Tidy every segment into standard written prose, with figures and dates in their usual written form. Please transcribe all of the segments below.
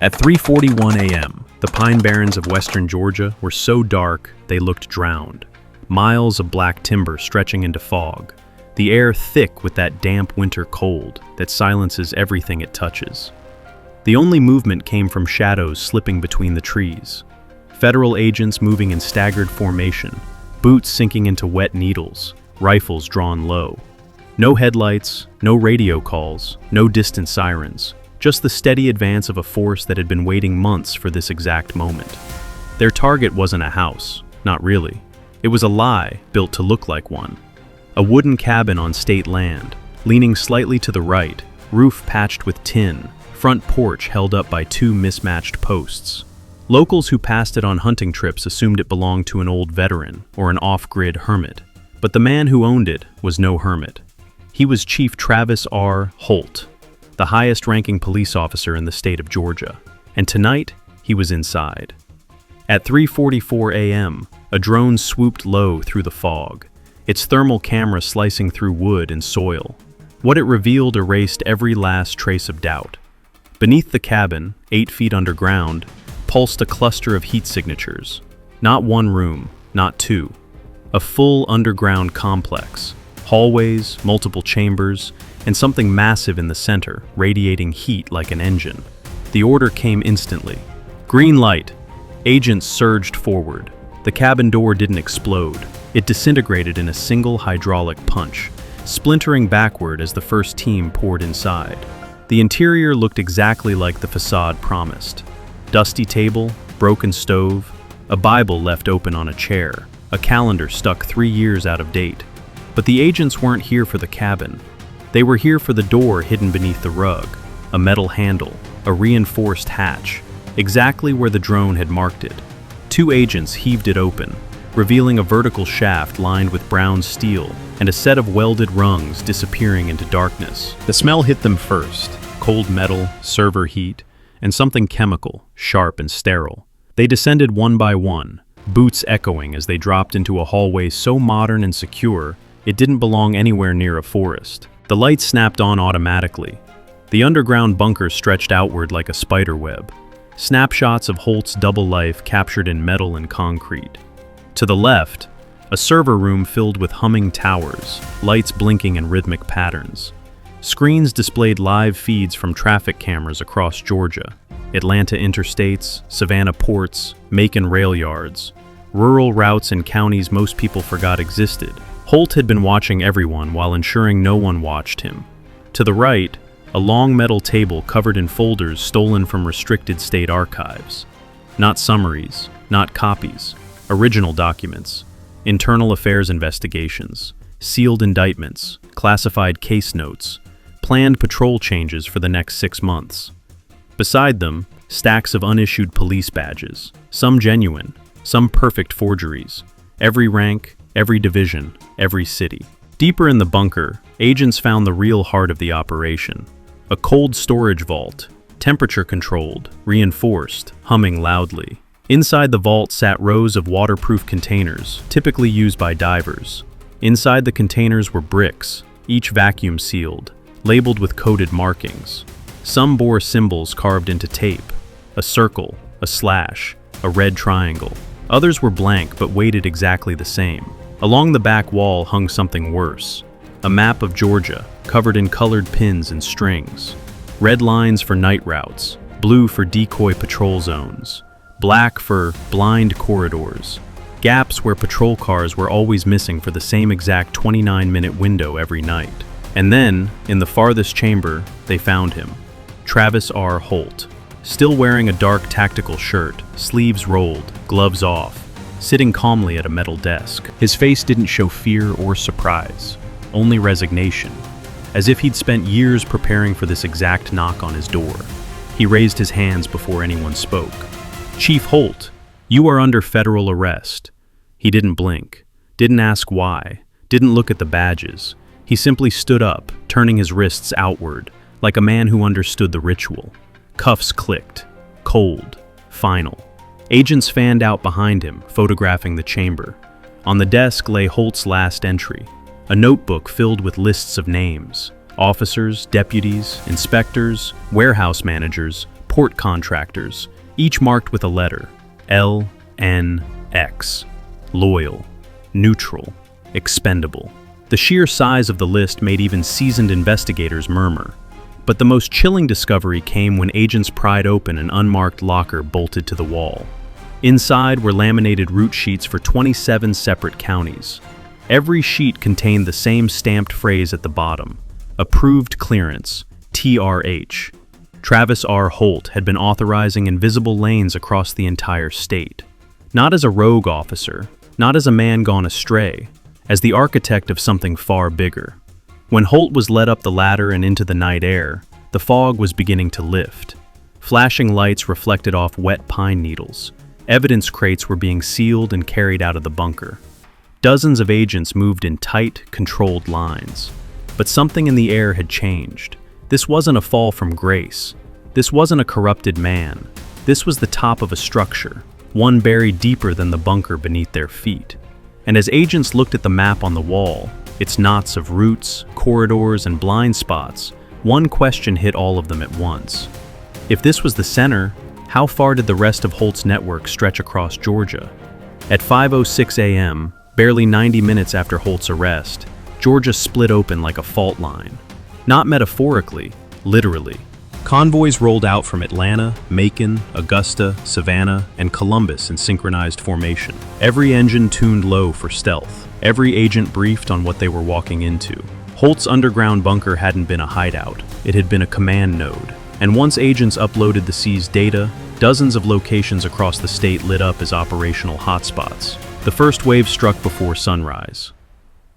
At 3:41 a.m., the Pine Barrens of western Georgia were so dark they looked drowned. Miles of black timber stretching into fog, the air thick with that damp winter cold that silences everything it touches. The only movement came from shadows slipping between the trees. Federal agents moving in staggered formation, boots sinking into wet needles, rifles drawn low. No headlights, no radio calls, no distant sirens, just the steady advance of a force that had been waiting months for this exact moment. Their target wasn't a house, not really. It was a lie built to look like one. A wooden cabin on state land, leaning slightly to the right, roof patched with tin, front porch held up by two mismatched posts. Locals who passed it on hunting trips assumed it belonged to an old veteran or an off-grid hermit, but the man who owned it was no hermit. He was Chief Travis R. Holt, the highest-ranking police officer in the state of Georgia, and tonight he was inside. At 3:44 a.m., a drone swooped low through the fog, its thermal camera slicing through wood and soil. What it revealed erased every last trace of doubt. Beneath the cabin, 8 feet underground, pulsed a cluster of heat signatures. Not one room, not two. A full underground complex. Hallways, multiple chambers, and something massive in the center, radiating heat like an engine. The order came instantly. Green light. Agents surged forward. The cabin door didn't explode. It disintegrated in a single hydraulic punch, splintering backward as the first team poured inside. The interior looked exactly like the facade promised. Dusty table, broken stove, a Bible left open on a chair, a calendar stuck 3 years out of date. But the agents weren't here for the cabin. They were here for the door hidden beneath the rug, a metal handle, a reinforced hatch, exactly where the drone had marked it. 2 agents heaved it open, revealing a vertical shaft lined with brown steel and a set of welded rungs disappearing into darkness. The smell hit them first, cold metal, server heat, and something chemical, sharp and sterile. They descended one by one, boots echoing as they dropped into a hallway so modern and secure it didn't belong anywhere near a forest. The lights snapped on automatically. The underground bunker stretched outward like a spider web. Snapshots of Holt's double life captured in metal and concrete. To the left, a server room filled with humming towers, lights blinking in rhythmic patterns. Screens displayed live feeds from traffic cameras across Georgia, Atlanta interstates, Savannah ports, Macon rail yards, rural routes in counties most people forgot existed. Holt had been watching everyone while ensuring no one watched him. To the right, a long metal table covered in folders stolen from restricted state archives. Not summaries, not copies, original documents, internal affairs investigations, sealed indictments, classified case notes, planned patrol changes for the next 6 months. Beside them, stacks of unissued police badges, some genuine, some perfect forgeries, every rank, every division, every city. Deeper in the bunker, agents found the real heart of the operation. A cold storage vault, temperature-controlled, reinforced, humming loudly. Inside the vault sat rows of waterproof containers, typically used by divers. Inside the containers were bricks, each vacuum-sealed, labeled with coded markings. Some bore symbols carved into tape, a circle, a slash, a red triangle. Others were blank but weighted exactly the same. Along the back wall hung something worse, a map of Georgia, covered in colored pins and strings. Red lines for night routes, blue for decoy patrol zones, black for blind corridors, gaps where patrol cars were always missing for the same exact 29-minute window every night. And then, in the farthest chamber, they found him, Travis R. Holt, still wearing a dark tactical shirt, sleeves rolled, gloves off, sitting calmly at a metal desk. His face didn't show fear or surprise, only resignation, as if he'd spent years preparing for this exact knock on his door. He raised his hands before anyone spoke. "Chief Holt, you are under federal arrest." He didn't blink, didn't ask why, didn't look at the badges. He simply stood up, turning his wrists outward, like a man who understood the ritual. Cuffs clicked, cold, final. Agents fanned out behind him, photographing the chamber. On the desk lay Holt's last entry, a notebook filled with lists of names, officers, deputies, inspectors, warehouse managers, port contractors, each marked with a letter: L, N, X. Loyal, neutral, expendable. The sheer size of the list made even seasoned investigators murmur. But the most chilling discovery came when agents pried open an unmarked locker bolted to the wall. Inside were laminated route sheets for 27 separate counties. Every sheet contained the same stamped phrase at the bottom: Approved Clearance, TRH. Travis R. Holt had been authorizing invisible lanes across the entire state. Not as a rogue officer, not as a man gone astray, as the architect of something far bigger. When Holt was led up the ladder and into the night air, the fog was beginning to lift. Flashing lights reflected off wet pine needles. Evidence crates were being sealed and carried out of the bunker. Dozens of agents moved in tight, controlled lines. But something in the air had changed. This wasn't a fall from grace. This wasn't a corrupted man. This was the top of a structure, one buried deeper than the bunker beneath their feet. And as agents looked at the map on the wall, its knots of routes, corridors, and blind spots, one question hit all of them at once. If this was the center, how far did the rest of Holt's network stretch across Georgia? At 5:06 a.m., barely 90 minutes after Holt's arrest, Georgia split open like a fault line. Not metaphorically, literally. Convoys rolled out from Atlanta, Macon, Augusta, Savannah, and Columbus in synchronized formation. Every engine tuned low for stealth. Every agent briefed on what they were walking into. Holt's underground bunker hadn't been a hideout. It had been a command node. And once agents uploaded the seized data, dozens of locations across the state lit up as operational hotspots. The first wave struck before sunrise.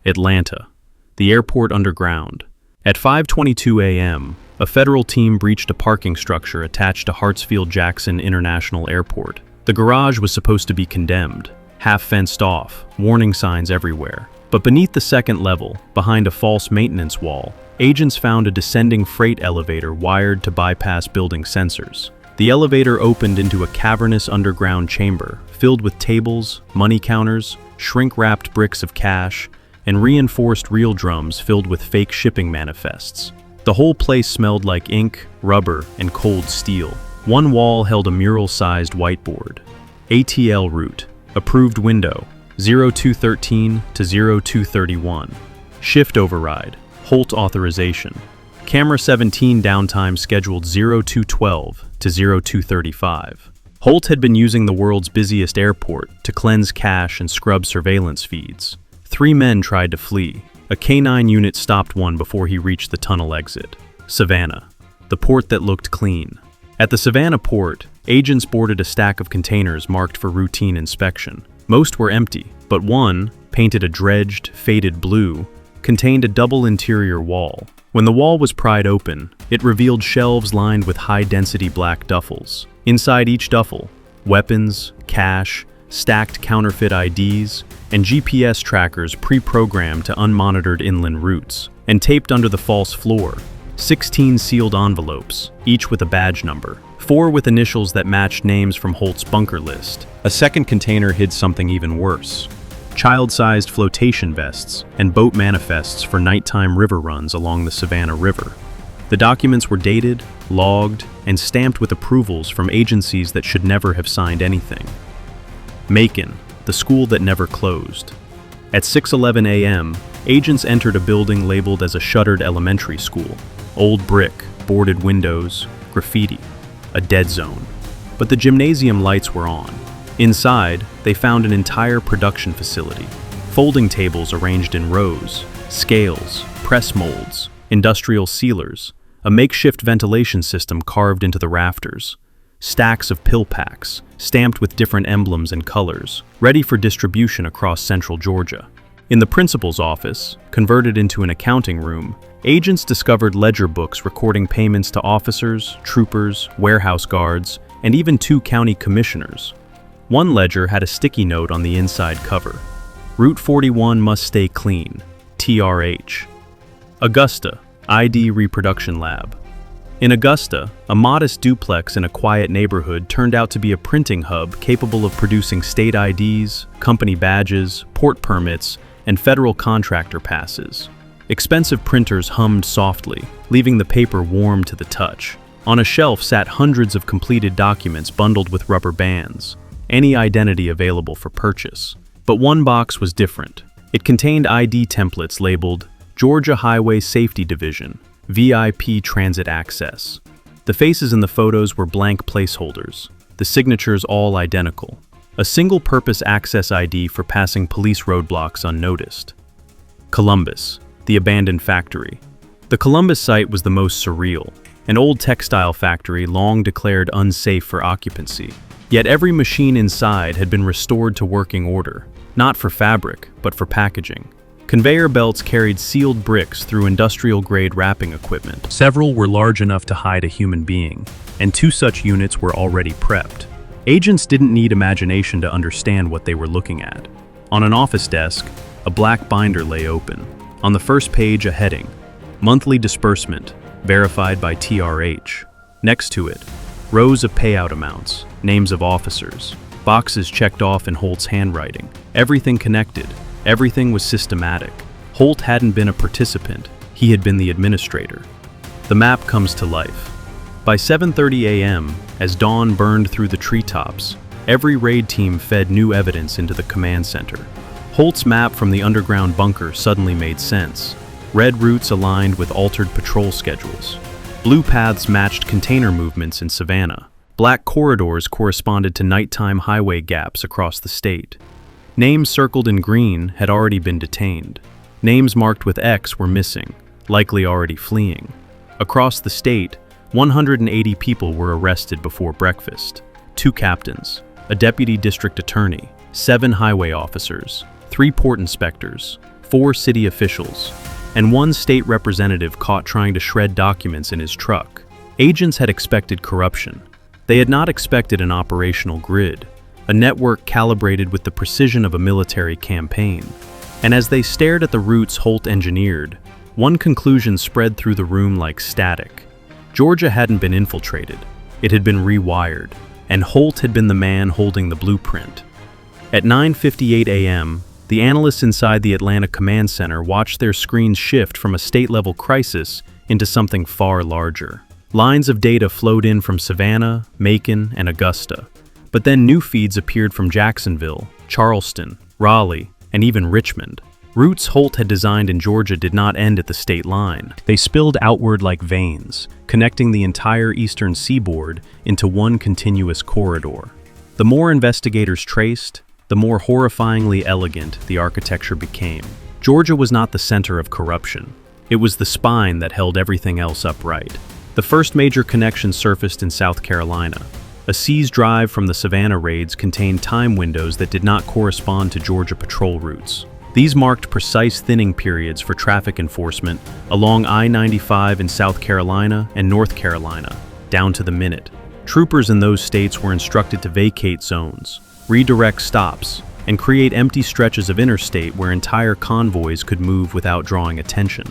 Atlanta, the airport underground. At 5:22 a.m., a federal team breached a parking structure attached to Hartsfield-Jackson International Airport. The garage was supposed to be condemned, half fenced off, warning signs everywhere. But beneath the second level, behind a false maintenance wall, agents found a descending freight elevator wired to bypass building sensors. The elevator opened into a cavernous underground chamber, filled with tables, money counters, shrink-wrapped bricks of cash, and reinforced reel drums filled with fake shipping manifests. The whole place smelled like ink, rubber, and cold steel. One wall held a mural-sized whiteboard. ATL route, approved window, 0213 to 0231. Shift override, Holt authorization. Camera 17 downtime scheduled 0212 to 0235. Holt had been using the world's busiest airport to cleanse cache and scrub surveillance feeds. 3 men tried to flee. A K-9 unit stopped one before he reached the tunnel exit. Savannah, the port that looked clean. At the Savannah port, agents boarded a stack of containers marked for routine inspection. Most were empty, but one, painted a dredged, faded blue, contained a double interior wall. When the wall was pried open, it revealed shelves lined with high-density black duffels. Inside each duffel, weapons, cash, stacked counterfeit IDs, and GPS trackers pre-programmed to unmonitored inland routes. And taped under the false floor, 16 sealed envelopes, each with a badge number. 4 with initials that matched names from Holt's bunker list. A second container hid something even worse: child-sized flotation vests and boat manifests for nighttime river runs along the Savannah River. The documents were dated, logged, and stamped with approvals from agencies that should never have signed anything. Macon, the school that never closed. At 6:11 a.m., agents entered a building labeled as a shuttered elementary school. Old brick, boarded windows, graffiti. A dead zone. But the gymnasium lights were on. Inside, they found an entire production facility. Folding tables arranged in rows, scales, press molds, industrial sealers, a makeshift ventilation system carved into the rafters, stacks of pill packs, stamped with different emblems and colors, ready for distribution across central Georgia. In the principal's office, converted into an accounting room, agents discovered ledger books recording payments to officers, troopers, warehouse guards, and even 2 county commissioners. One ledger had a sticky note on the inside cover: Route 41 must stay clean, TRH. Augusta, ID Reproduction Lab. In Augusta, a modest duplex in a quiet neighborhood turned out to be a printing hub capable of producing state IDs, company badges, port permits, and federal contractor passes. Expensive printers hummed softly, leaving the paper warm to the touch. On a shelf sat hundreds of completed documents bundled with rubber bands, any identity available for purchase. But one box was different. It contained ID templates labeled Georgia Highway Safety Division, VIP Transit Access. The faces in the photos were blank placeholders, the signatures all identical. A single-purpose access ID for passing police roadblocks unnoticed. Columbus, the abandoned factory. The Columbus site was the most surreal, an old textile factory long declared unsafe for occupancy. Yet every machine inside had been restored to working order, not for fabric, but for packaging. Conveyor belts carried sealed bricks through industrial-grade wrapping equipment. Several were large enough to hide a human being, and 2 such units were already prepped. Agents didn't need imagination to understand what they were looking at. On an office desk, a black binder lay open. On the first page, a heading, Monthly Disbursement, verified by TRH. Next to it, rows of payout amounts, names of officers, boxes checked off in Holt's handwriting. Everything connected. Everything was systematic. Holt hadn't been a participant, he had been the administrator. The map comes to life. By 7:30 a.m., as dawn burned through the treetops, every raid team fed new evidence into the command center. Holt's map from the underground bunker suddenly made sense. Red routes aligned with altered patrol schedules. Blue paths matched container movements in Savannah. Black corridors corresponded to nighttime highway gaps across the state. Names circled in green had already been detained. Names marked with X were missing, likely already fleeing. Across the state, 180 people were arrested before breakfast. 2 captains, a deputy district attorney, 7 highway officers, 3 port inspectors, 4 city officials, and 1 state representative caught trying to shred documents in his truck. Agents had expected corruption. They had not expected an operational grid, a network calibrated with the precision of a military campaign. And as they stared at the routes Holt engineered, one conclusion spread through the room like static. Georgia hadn't been infiltrated. It had been rewired, and Holt had been the man holding the blueprint. At 9:58 a.m., the analysts inside the Atlanta Command Center watched their screens shift from a state-level crisis into something far larger. Lines of data flowed in from Savannah, Macon, and Augusta. But then new feeds appeared from Jacksonville, Charleston, Raleigh, and even Richmond. Routes Holt had designed in Georgia did not end at the state line. They spilled outward like veins, connecting the entire eastern seaboard into one continuous corridor. The more investigators traced, the more horrifyingly elegant the architecture became. Georgia was not the center of corruption. It was the spine that held everything else upright. The first major connection surfaced in South Carolina. A seized drive from the Savannah raids contained time windows that did not correspond to Georgia patrol routes. These marked precise thinning periods for traffic enforcement along I-95 in South Carolina and North Carolina, down to the minute. Troopers in those states were instructed to vacate zones, redirect stops, and create empty stretches of interstate where entire convoys could move without drawing attention.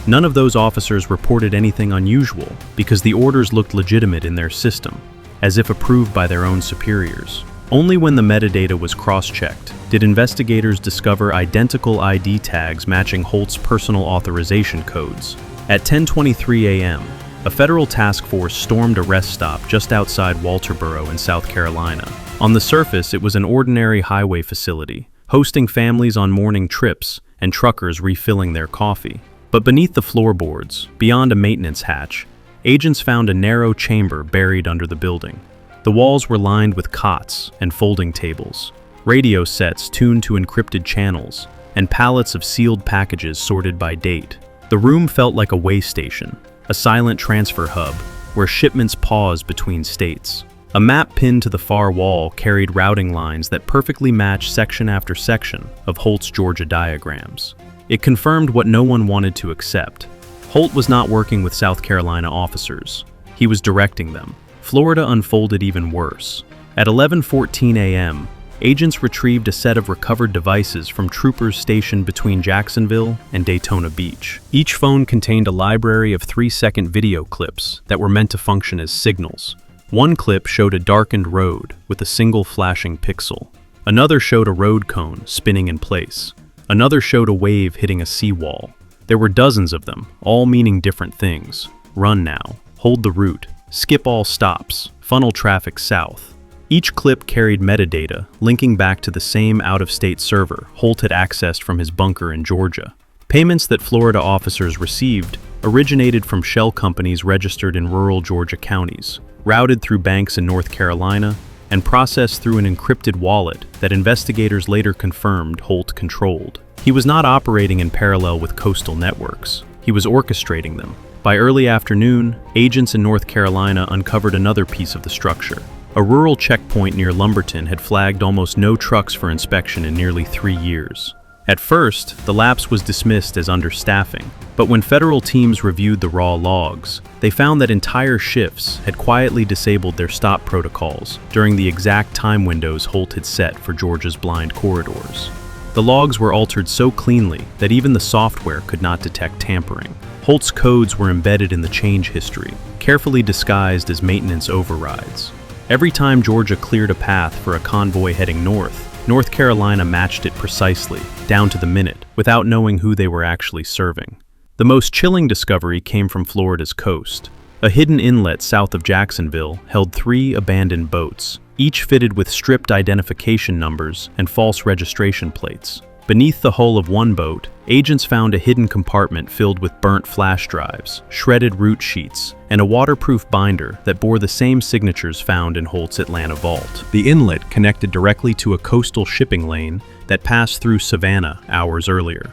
None of those officers reported anything unusual because the orders looked legitimate in their system, as if approved by their own superiors. Only when the metadata was cross-checked did investigators discover identical ID tags matching Holt's personal authorization codes. At 10:23 a.m., a federal task force stormed a rest stop just outside Walterboro in South Carolina. On the surface, it was an ordinary highway facility, hosting families on morning trips and truckers refilling their coffee. But beneath the floorboards, beyond a maintenance hatch, agents found a narrow chamber buried under the building. The walls were lined with cots and folding tables, radio sets tuned to encrypted channels, and pallets of sealed packages sorted by date. The room felt like a way station, a silent transfer hub where shipments paused between states. A map pinned to the far wall carried routing lines that perfectly matched section after section of Holt's Georgia diagrams. It confirmed what no one wanted to accept. Holt was not working with South Carolina officers. He was directing them. Florida unfolded even worse. At 11:14 a.m., agents retrieved a set of recovered devices from troopers stationed between Jacksonville and Daytona Beach. Each phone contained a library of 3-second video clips that were meant to function as signals. One clip showed a darkened road with a single flashing pixel. Another showed a road cone spinning in place. Another showed a wave hitting a seawall. There were dozens of them, all meaning different things. Run now. Hold the route. skip all stops, funnel traffic south. Each clip carried metadata linking back to the same out-of-state server Holt had accessed from his bunker in Georgia. Payments that Florida officers received originated from shell companies registered in rural Georgia counties, routed through banks in North Carolina, and processed through an encrypted wallet that investigators later confirmed Holt controlled. He was not operating in parallel with coastal networks. He was orchestrating them. By early afternoon, agents in North Carolina uncovered another piece of the structure. A rural checkpoint near Lumberton had flagged almost no trucks for inspection in nearly 3 years. At first, the lapse was dismissed as understaffing, but when federal teams reviewed the raw logs, they found that entire shifts had quietly disabled their stop protocols during the exact time windows Holt had set for Georgia's blind corridors. The logs were altered so cleanly that even the software could not detect tampering. Holt's codes were embedded in the change history, carefully disguised as maintenance overrides. Every time Georgia cleared a path for a convoy heading north, North Carolina matched it precisely, down to the minute, without knowing who they were actually serving. The most chilling discovery came from Florida's coast. A hidden inlet south of Jacksonville held 3 abandoned boats, each fitted with stripped identification numbers and false registration plates. Beneath the hull of one boat, agents found a hidden compartment filled with burnt flash drives, shredded route sheets, and a waterproof binder that bore the same signatures found in Holt's Atlanta vault. The inlet connected directly to a coastal shipping lane that passed through Savannah hours earlier.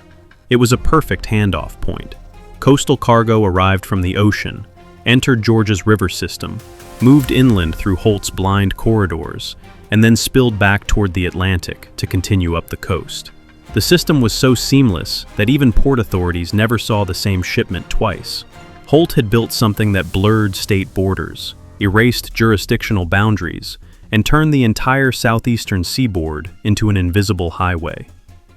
It was a perfect handoff point. Coastal cargo arrived from the ocean, entered Georgia's river system, moved inland through Holt's blind corridors, and then spilled back toward the Atlantic to continue up the coast. The system was so seamless that even port authorities never saw the same shipment twice. Holt had built something that blurred state borders, erased jurisdictional boundaries, and turned the entire southeastern seaboard into an invisible highway.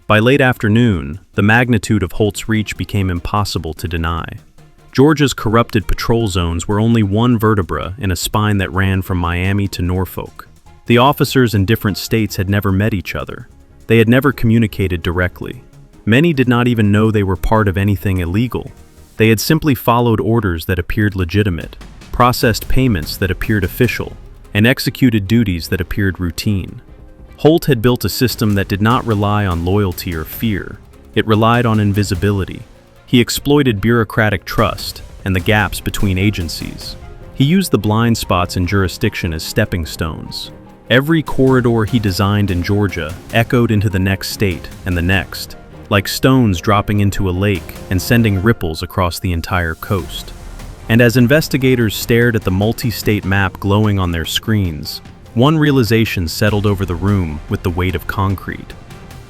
By late afternoon, the magnitude of Holt's reach became impossible to deny. Georgia's corrupted patrol zones were only one vertebra in a spine that ran from Miami to Norfolk. The officers in different states had never met each other. They had never communicated directly. Many did not even know they were part of anything illegal. They had simply followed orders that appeared legitimate, processed payments that appeared official, and executed duties that appeared routine. Holt had built a system that did not rely on loyalty or fear. It relied on invisibility. He exploited bureaucratic trust and the gaps between agencies. He used the blind spots in jurisdiction as stepping stones. Every corridor he designed in Georgia echoed into the next state and the next, like stones dropping into a lake and sending ripples across the entire coast. And as investigators stared at the multi-state map glowing on their screens, one realization settled over the room with the weight of concrete.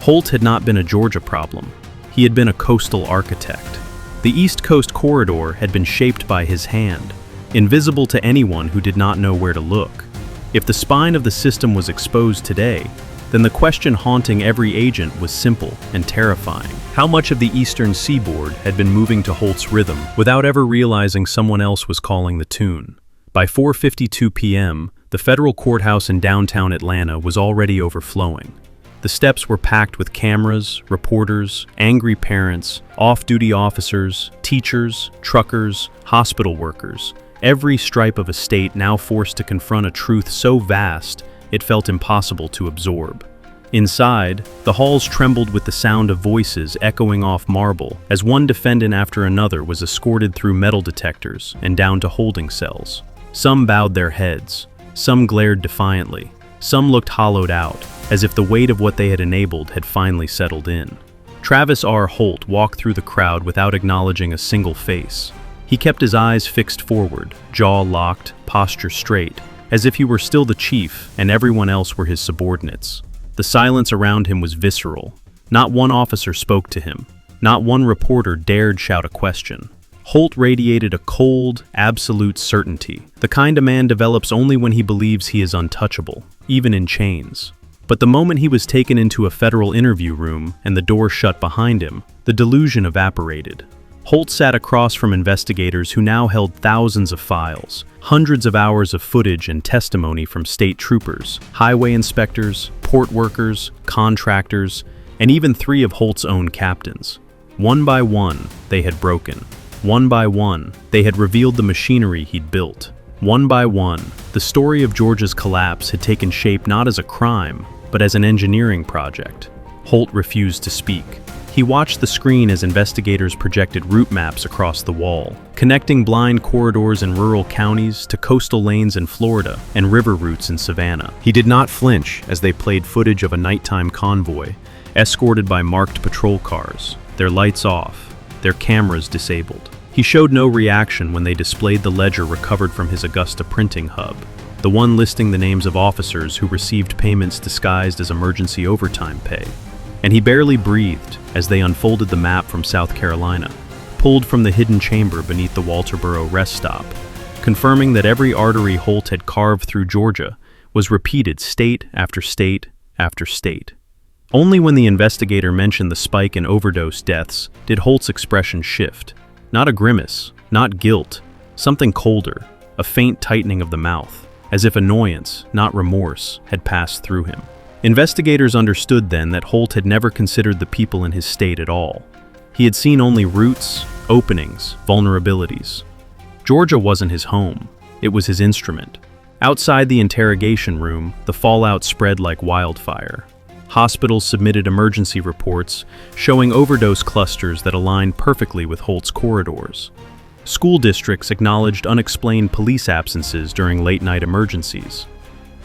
Holt had not been a Georgia problem. He had been a coastal architect. The East Coast corridor had been shaped by his hand, invisible to anyone who did not know where to look. If the spine of the system was exposed today, then the question haunting every agent was simple and terrifying. How much of the eastern seaboard had been moving to Holt's rhythm without ever realizing someone else was calling the tune? By 4:52 p.m., the federal courthouse in downtown Atlanta was already overflowing. The steps were packed with cameras, reporters, angry parents, off-duty officers, teachers, truckers, hospital workers, every stripe of a state now forced to confront a truth so vast it felt impossible to absorb. Inside, the halls trembled with the sound of voices echoing off marble as one defendant after another was escorted through metal detectors and down to holding cells. Some bowed their heads, some glared defiantly, some looked hollowed out, as if the weight of what they had enabled had finally settled in. Travis R. Holt walked through the crowd without acknowledging a single face. He kept his eyes fixed forward, jaw locked, posture straight, as if he were still the chief and everyone else were his subordinates. The silence around him was visceral. Not one officer spoke to him. Not one reporter dared shout a question. Holt radiated a cold, absolute certainty, the kind a man develops only when he believes he is untouchable, even in chains. But the moment he was taken into a federal interview room and the door shut behind him, the delusion evaporated. Holt sat across from investigators who now held thousands of files, hundreds of hours of footage and testimony from state troopers, highway inspectors, port workers, contractors, and even 3 of Holt's own captains. One by one, they had broken. One by one, they had revealed the machinery he'd built. One by one, the story of Georgia's collapse had taken shape not as a crime, but as an engineering project. Holt refused to speak. He watched the screen as investigators projected route maps across the wall, connecting blind corridors in rural counties to coastal lanes in Florida and river routes in Savannah. He did not flinch as they played footage of a nighttime convoy, escorted by marked patrol cars, their lights off, their cameras disabled. He showed no reaction when they displayed the ledger recovered from his Augusta printing hub, the one listing the names of officers who received payments disguised as emergency overtime pay. And he barely breathed as they unfolded the map from South Carolina, pulled from the hidden chamber beneath the Walterboro rest stop, confirming that every artery Holt had carved through Georgia was repeated state after state after state. Only when the investigator mentioned the spike in overdose deaths did Holt's expression shift. Not a grimace, not guilt, something colder, a faint tightening of the mouth, as if annoyance, not remorse, had passed through him. Investigators understood then that Holt had never considered the people in his state at all. He had seen only roots, openings, vulnerabilities. Georgia wasn't his home, it was his instrument. Outside the interrogation room, the fallout spread like wildfire. Hospitals submitted emergency reports showing overdose clusters that aligned perfectly with Holt's corridors. School districts acknowledged unexplained police absences during late-night emergencies.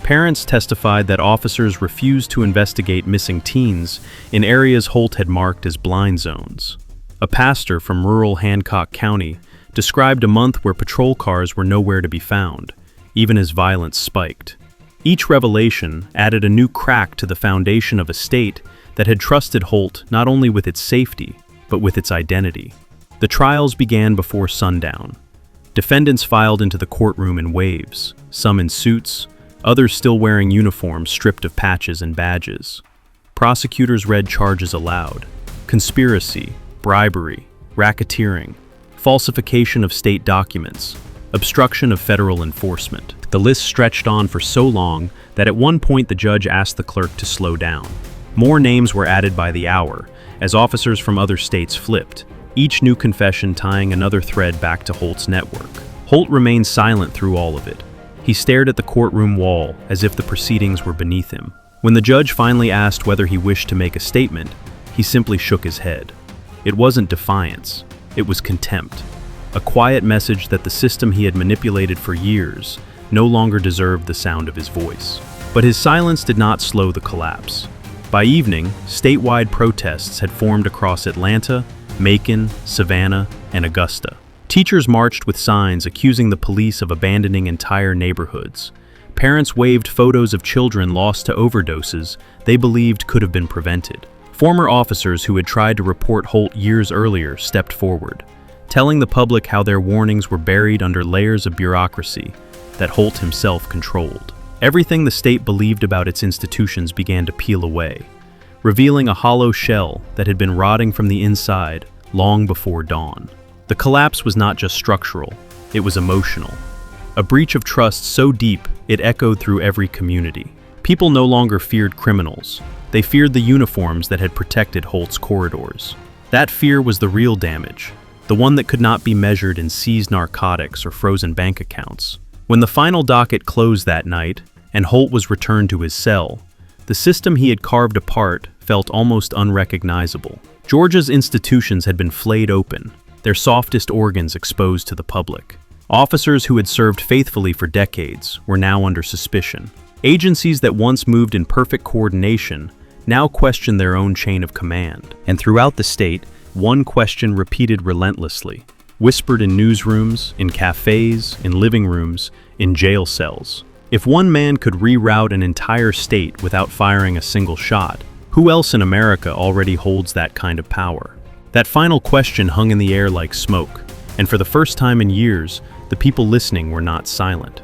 Parents testified that officers refused to investigate missing teens in areas Holt had marked as blind zones. A pastor from rural Hancock County described a month where patrol cars were nowhere to be found, even as violence spiked. Each revelation added a new crack to the foundation of a state that had trusted Holt not only with its safety, but with its identity. The trials began before sundown. Defendants filed into the courtroom in waves, some in suits, others still wearing uniforms stripped of patches and badges. Prosecutors read charges aloud: conspiracy, bribery, racketeering, falsification of state documents, obstruction of federal enforcement. The list stretched on for so long that at one point the judge asked the clerk to slow down. More names were added by the hour, as officers from other states flipped, each new confession tying another thread back to Holt's network. Holt remained silent through all of it. He stared at the courtroom wall as if the proceedings were beneath him. When the judge finally asked whether he wished to make a statement, he simply shook his head. It wasn't defiance, it was contempt. A quiet message that the system he had manipulated for years no longer deserved the sound of his voice. But his silence did not slow the collapse. By evening, statewide protests had formed across Atlanta, Macon, Savannah, and Augusta. Teachers marched with signs accusing the police of abandoning entire neighborhoods. Parents waved photos of children lost to overdoses they believed could have been prevented. Former officers who had tried to report Holt years earlier stepped forward, telling the public how their warnings were buried under layers of bureaucracy that Holt himself controlled. Everything the state believed about its institutions began to peel away, revealing a hollow shell that had been rotting from the inside long before dawn. The collapse was not just structural, it was emotional. A breach of trust so deep it echoed through every community. People no longer feared criminals, they feared the uniforms that had protected Holt's corridors. That fear was the real damage, the one that could not be measured in seized narcotics or frozen bank accounts. When the final docket closed that night, and Holt was returned to his cell, the system he had carved apart felt almost unrecognizable. Georgia's institutions had been flayed open, their softest organs exposed to the public. Officers who had served faithfully for decades were now under suspicion. Agencies that once moved in perfect coordination now questioned their own chain of command. And throughout the state, one question repeated relentlessly, whispered in newsrooms, in cafes, in living rooms, in jail cells. If one man could reroute an entire state without firing a single shot, who else in America already holds that kind of power? That final question hung in the air like smoke, and for the first time in years, the people listening were not silent.